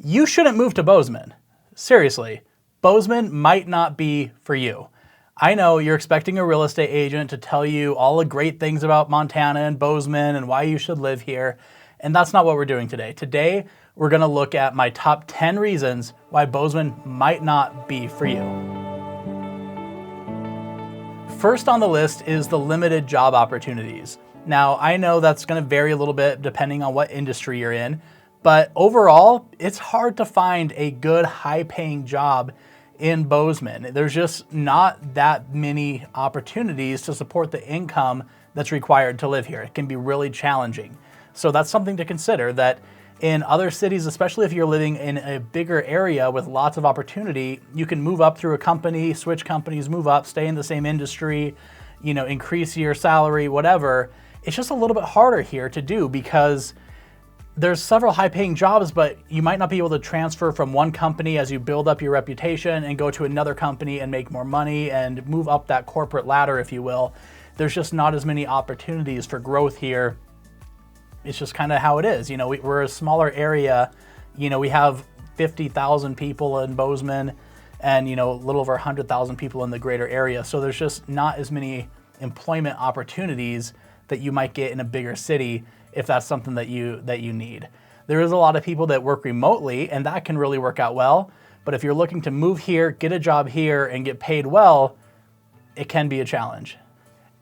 You shouldn't move to Bozeman. Seriously, Bozeman might not be for you. I know you're expecting a real estate agent to tell you all the great things about Montana and Bozeman and why you should live here, and that's not what we're doing today. Today, we're gonna look at my top 10 reasons why Bozeman might not be for you. First on the list is the limited job opportunities. Now, I know that's gonna vary a little bit depending on what industry you're in, but overall, it's hard to find a good high-paying job in Bozeman. There's just not that many opportunities to support the income that's required to live here. It can be really challenging. So that's something to consider, that in other cities, especially if you're living in a bigger area with lots of opportunity, you can move up through a company, switch companies, move up, stay in the same industry, increase your salary, whatever. It's just a little bit harder here to do because there's several high-paying jobs, but you might not be able to transfer from one company as you build up your reputation and go to another company and make more money and move up that corporate ladder, if you will. There's just not as many opportunities for growth here. It's just kind of how it is. We're a smaller area. We have 50,000 people in Bozeman and, a little over 100,000 people in the greater area. So there's just not as many employment opportunities that you might get in a bigger city if that's something that you need. There is a lot of people that work remotely, and that can really work out well. But if you're looking to move here, get a job here, and get paid well, it can be a challenge.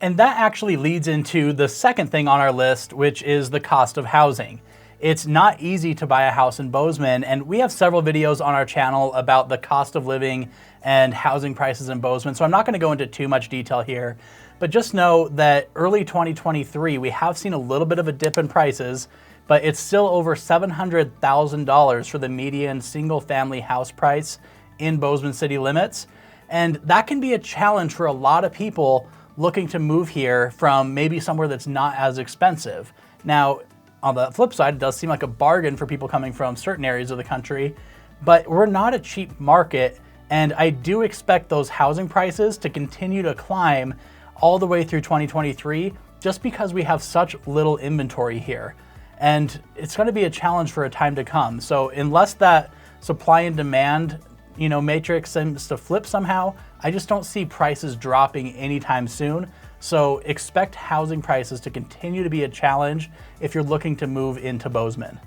And that actually leads into the second thing on our list, which is the cost of housing. It's not easy to buy a house in Bozeman, and we have several videos on our channel about the cost of living and housing prices in Bozeman, so I'm not gonna go into too much detail here. But just know that early 2023, we have seen a little bit of a dip in prices, but it's still over $700,000 for the median single family house price in Bozeman city limits. And that can be a challenge for a lot of people looking to move here from maybe somewhere that's not as expensive. Now, on the flip side, it does seem like a bargain for people coming from certain areas of the country, but we're not a cheap market. And I do expect those housing prices to continue to climb all the way through 2023, just because we have such little inventory here. And it's gonna be a challenge for a time to come. So unless that supply and demand, matrix seems to flip somehow, I just don't see prices dropping anytime soon. So expect housing prices to continue to be a challenge if you're looking to move into Bozeman.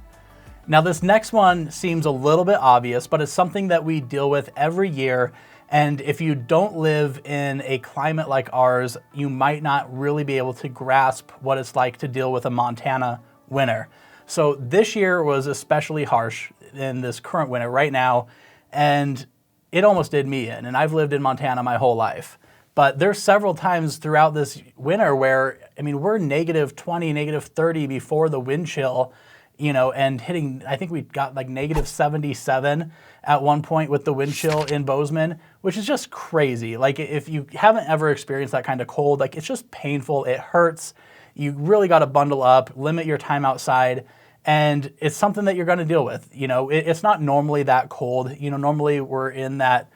Now this next one seems a little bit obvious, but it's something that we deal with every year. And if you don't live in a climate like ours, you might not really be able to grasp what it's like to deal with a Montana winter. So this year was especially harsh in this current winter right now, and it almost did me in. And I've lived in Montana my whole life. But there's several times throughout this winter where, we're negative 20, negative 30 before the wind chill, and hitting, I think we got like negative 77 at one point with the wind chill in Bozeman, which is just crazy. Like if you haven't ever experienced that kind of cold, like it's just painful, it hurts. You really got to bundle up, limit your time outside, and it's something that you're going to deal with. It's not normally that cold. Normally we're in that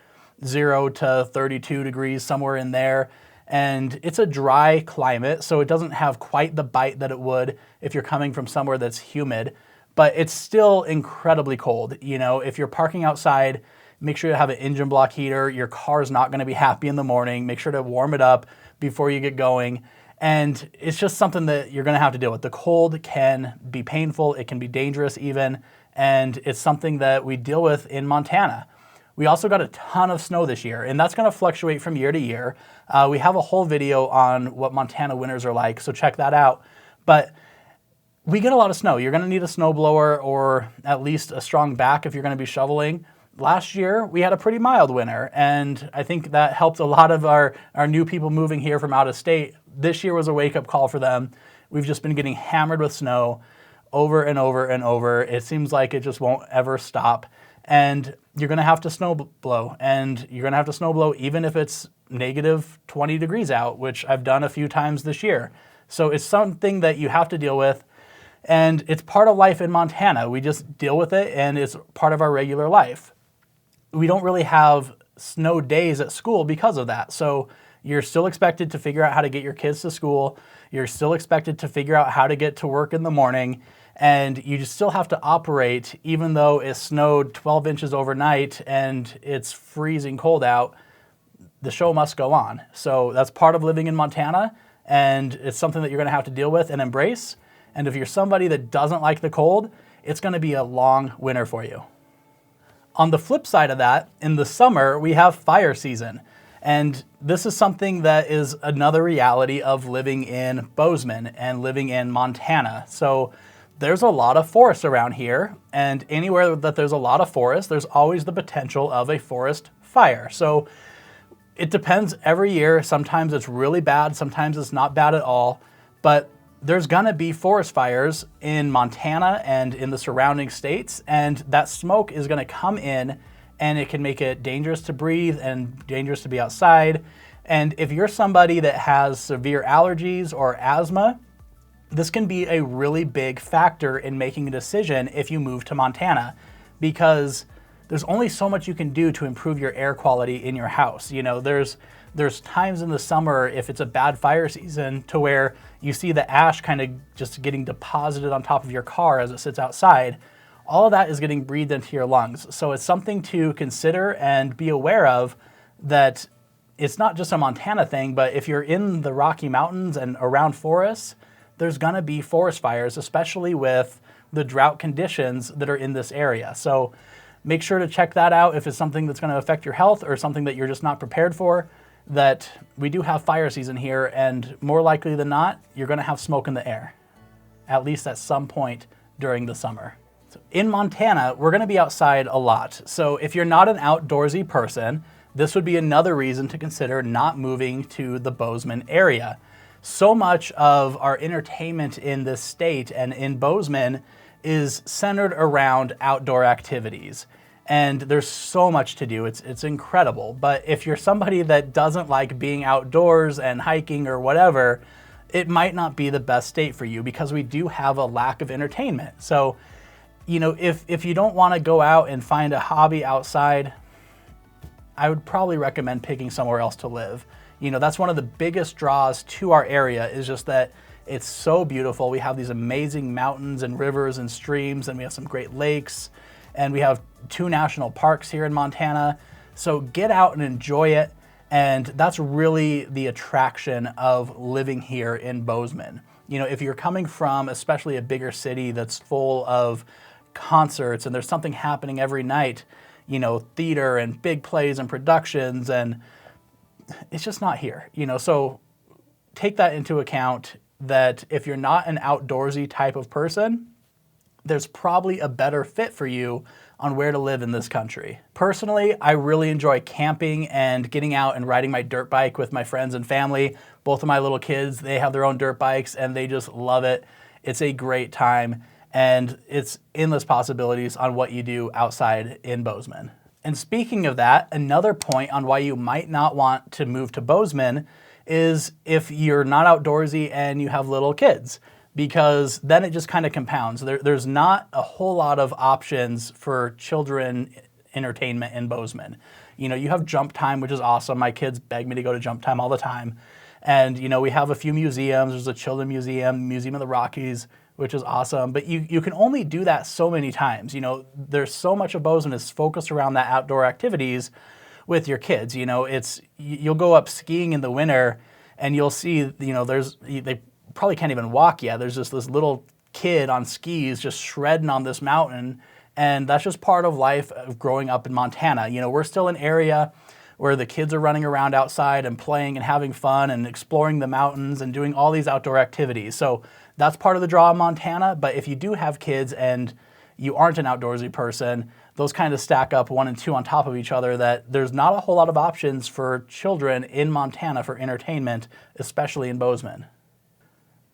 0 to 32 degrees, somewhere in there. And it's a dry climate, so it doesn't have quite the bite that it would if you're coming from somewhere that's humid, but it's still incredibly cold. If you're parking outside, make sure you have an engine block heater. Your car's not gonna be happy in the morning. Make sure to warm it up before you get going. And it's just something that you're gonna have to deal with. The cold can be painful, it can be dangerous even, and it's something that we deal with in Montana. We also got a ton of snow this year, and that's gonna fluctuate from year to year. We have a whole video on what Montana winters are like, so check that out. But we get a lot of snow. You're gonna need a snowblower or at least a strong back if you're gonna be shoveling. Last year, we had a pretty mild winter, and I think that helped a lot of our new people moving here from out of state. This year was a wake-up call for them. We've just been getting hammered with snow over and over and over. It seems like it just won't ever stop. And you're gonna have to snow blow, and you're gonna have to snow blow even if it's negative 20 degrees out, which I've done a few times this year. So it's something that you have to deal with, and it's part of life in Montana. We just deal with it, and it's part of our regular life. We don't really have snow days at school because of that. So you're still expected to figure out how to get your kids to school. You're still expected to figure out how to get to work in the morning. and you just still have to operate even though it snowed 12 inches overnight and it's freezing cold out. The show must go on. So that's part of living in Montana, and it's something that you're gonna have to deal with and embrace. And if you're somebody that doesn't like the cold, it's gonna be a long winter for you. On the flip side of that, in the summer, we have fire season. And this is something that is another reality of living in Bozeman and living in Montana. So there's a lot of forest around here, and anywhere that there's a lot of forest, there's always the potential of a forest fire. So it depends every year. Sometimes it's really bad, sometimes it's not bad at all, but there's gonna be forest fires in Montana and in the surrounding states, and that smoke is gonna come in and it can make it dangerous to breathe and dangerous to be outside. And if you're somebody that has severe allergies or asthma, this can be a really big factor in making a decision if you move to Montana, because there's only so much you can do to improve your air quality in your house. You know, there's times in the summer, if it's a bad fire season, to where you see the ash kind of just getting deposited on top of your car as it sits outside. All of that is getting breathed into your lungs. So it's something to consider and be aware of, that it's not just a Montana thing, but if you're in the Rocky Mountains and around forests, there's gonna be forest fires, especially with the drought conditions that are in this area. So make sure to check that out if it's something that's gonna affect your health or something that you're just not prepared for, that we do have fire season here, and more likely than not, you're gonna have smoke in the air, at least at some point during the summer. So in Montana, we're gonna be outside a lot. So if you're not an outdoorsy person, this would be another reason to consider not moving to the Bozeman area. So much of our entertainment in this state and in Bozeman is centered around outdoor activities. And there's so much to do, it's incredible. But if you're somebody that doesn't like being outdoors and hiking or whatever, it might not be the best state for you, because we do have a lack of entertainment. So, you know, if you don't want to go out and find a hobby outside, I would probably recommend picking somewhere else to live. You know, that's one of the biggest draws to our area, is just that it's so beautiful. We have these amazing mountains and rivers and streams, and we have some great lakes, and we have 2 national parks here in Montana. So get out and enjoy it. And that's really the attraction of living here in Bozeman. You know, if you're coming from especially a bigger city that's full of concerts and there's something happening every night, you know, theater and big plays and productions, and it's just not here, you know. So take that into account, that if you're not an outdoorsy type of person, there's probably a better fit for you on where to live in this country. Personally, I really enjoy camping and getting out and riding my dirt bike with my friends and family. Both of my little kids, they have their own dirt bikes and they just love it. It's a great time, and it's endless possibilities on what you do outside in Bozeman. And speaking of that, another point on why you might not want to move to Bozeman is if you're not outdoorsy and you have little kids, because then it just kind of compounds. There's not a whole lot of options for children entertainment in Bozeman. You know, you have jump time, which is awesome. My kids beg me to go to jump time all the time. And, you know, we have a few museums. There's a children's museum, Museum of the Rockies, which is awesome. But you can only do that so many times. You know, there's so much of Bozeman is focused around that outdoor activities with your kids. You know, you'll go up skiing in the winter and you'll see, you know, they probably can't even walk yet. There's just this little kid on skis just shredding on this mountain. And that's just part of life of growing up in Montana. You know, we're still an area where the kids are running around outside and playing and having fun and exploring the mountains and doing all these outdoor activities. So that's part of the draw of Montana. But if you do have kids and you aren't an outdoorsy person, those kind of stack up 1 and 2 on top of each other, that there's not a whole lot of options for children in Montana for entertainment, especially in Bozeman.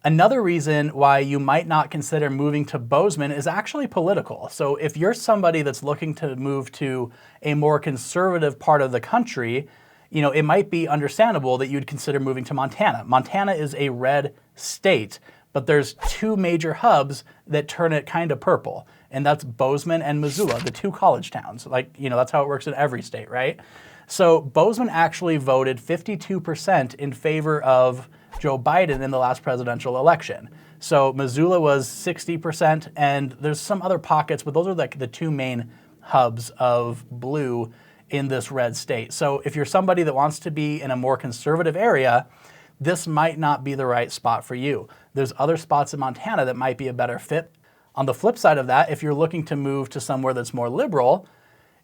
Another reason why you might not consider moving to Bozeman is actually political. So if you're somebody that's looking to move to a more conservative part of the country, you know, it might be understandable that you'd consider moving to Montana. Montana is a red state, but there's 2 major hubs that turn it kind of purple, and that's Bozeman and Missoula, the 2 college towns. Like, you know, that's how it works in every state, right? So Bozeman actually voted 52% in favor of Joe Biden in the last presidential election. So Missoula was 60%, and there's some other pockets, but those are like the two main hubs of blue in this red state. So if you're somebody that wants to be in a more conservative area, this might not be the right spot for you. There's other spots in Montana that might be a better fit. On the flip side of that, if you're looking to move to somewhere that's more liberal,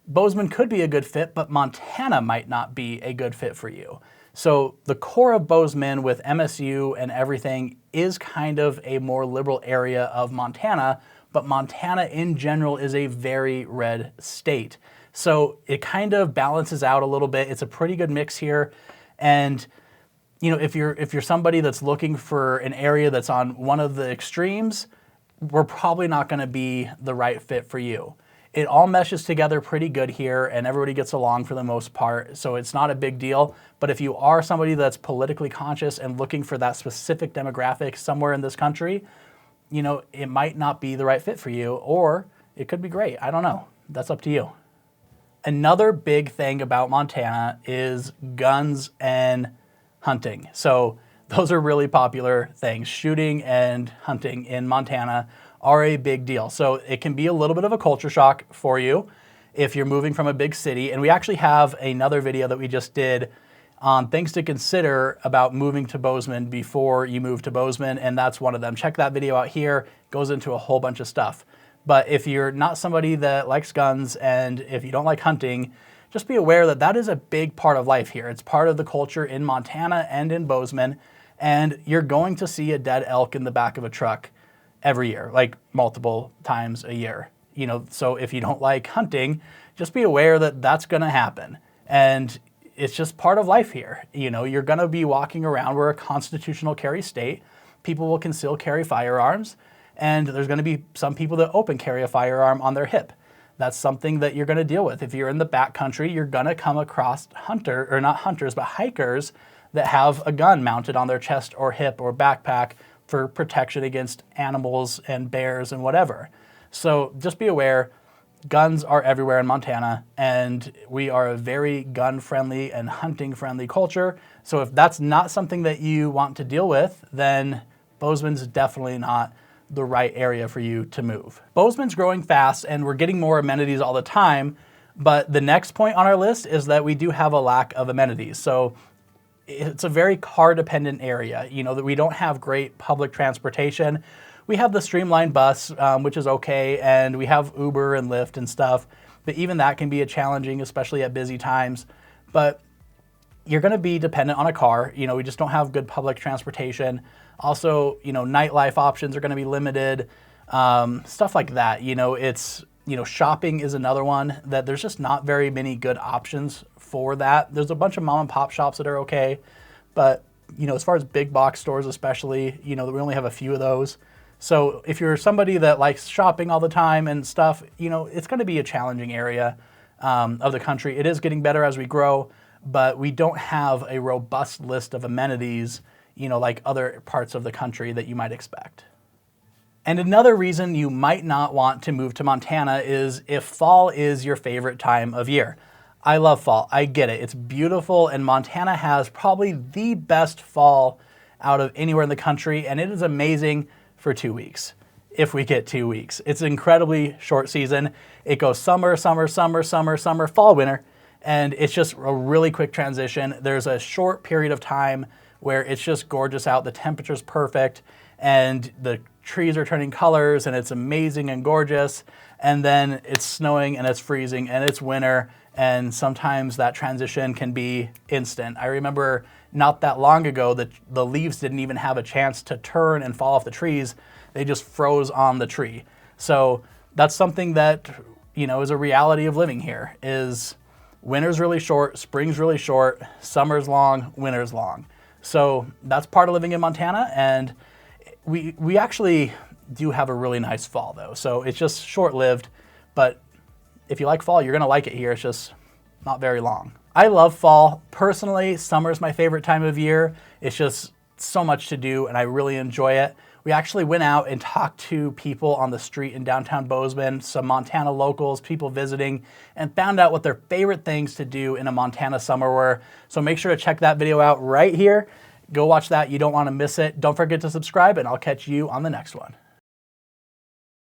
Bozeman could be a good fit, but Montana might not be a good fit for you. So the core of Bozeman with MSU and everything is kind of a more liberal area of Montana, but Montana in general is a very red state. So it kind of balances out a little bit. It's a pretty good mix here. And you know, if you're somebody that's looking for an area that's on one of the extremes, we're probably not going to be the right fit for you. It all meshes together pretty good here, and everybody gets along for the most part, so it's not a big deal. But if you are somebody that's politically conscious and looking for that specific demographic somewhere in this country, you know, it might not be the right fit for you, or it could be great. I don't know. That's up to you. Another big thing about Montana is guns and hunting. So those are really popular things. Shooting and hunting in Montana are a big deal. So it can be a little bit of a culture shock for you if you're moving from a big city. And we actually have another video that we just did on things to consider about moving to Bozeman before you move to Bozeman, and that's one of them. Check that video out here. It goes into a whole bunch of stuff. But if you're not somebody that likes guns and if you don't like hunting, just be aware that that is a big part of life here. It's part of the culture in Montana and in Bozeman, and you're going to see a dead elk in the back of a truck every year, like multiple times a year. You know, so if you don't like hunting, just be aware that that's going to happen. And it's just part of life here. You know, you're going to be walking around. We're a constitutional carry state. People will conceal carry firearms, and there's going to be some people that open carry a firearm on their hip. That's something that you're going to deal with. If you're in the backcountry, you're going to come across hikers that have a gun mounted on their chest or hip or backpack for protection against animals and bears and whatever. So just be aware, guns are everywhere in Montana, and we are a very gun-friendly and hunting-friendly culture. So if that's not something that you want to deal with, then Bozeman's definitely not the right area for you to move. Bozeman's growing fast, and we're getting more amenities all the time, but the next point on our list is that we do have a lack of amenities. So it's a very car-dependent area, you know, that we don't have great public transportation. We have the streamlined bus, which is okay, and we have Uber and Lyft and stuff, but even that can be challenging, especially at busy times. But you're going to be dependent on a car. You know, we just don't have good public transportation. Also, you know, nightlife options are going to be limited, stuff like that. You know, shopping is another one that there's just not very many good options for that. There's a bunch of mom and pop shops that are okay, but, you know, as far as big box stores especially, you know, we only have a few of those. So if you're somebody that likes shopping all the time and stuff, you know, it's going to be a challenging area of the country. It is getting better as we grow, but we don't have a robust list of amenities, you know, like other parts of the country that you might expect. And another reason you might not want to move to Montana is if fall is your favorite time of year. I love fall. I get it. It's beautiful, and Montana has probably the best fall out of anywhere in the country, and it is amazing for 2 weeks, if we get 2 weeks. It's an incredibly short season. It goes summer, summer, summer, summer, summer, fall, winter, and it's just a really quick transition. There's a short period of time where it's just gorgeous out, the temperature's perfect, and the trees are turning colors, and it's amazing and gorgeous, and then it's snowing, and it's freezing, and it's winter, and sometimes that transition can be instant. I remember not that long ago that the leaves didn't even have a chance to turn and fall off the trees. They just froze on the tree. So that's something that, you know, is a reality of living here, is winter's really short, spring's really short, summer's long, winter's long. So that's part of living in Montana, and we actually do have a really nice fall though. So it's just short-lived, but if you like fall, you're gonna like it here. It's just not very long. I love fall. Personally, summer's my favorite time of year. It's just so much to do, and I really enjoy it. We actually went out and talked to people on the street in downtown Bozeman, some Montana locals, people visiting, and found out what their favorite things to do in a Montana summer were. So make sure to check that video out right here. Go watch that. You don't want to miss it. Don't forget to subscribe, and I'll catch you on the next one.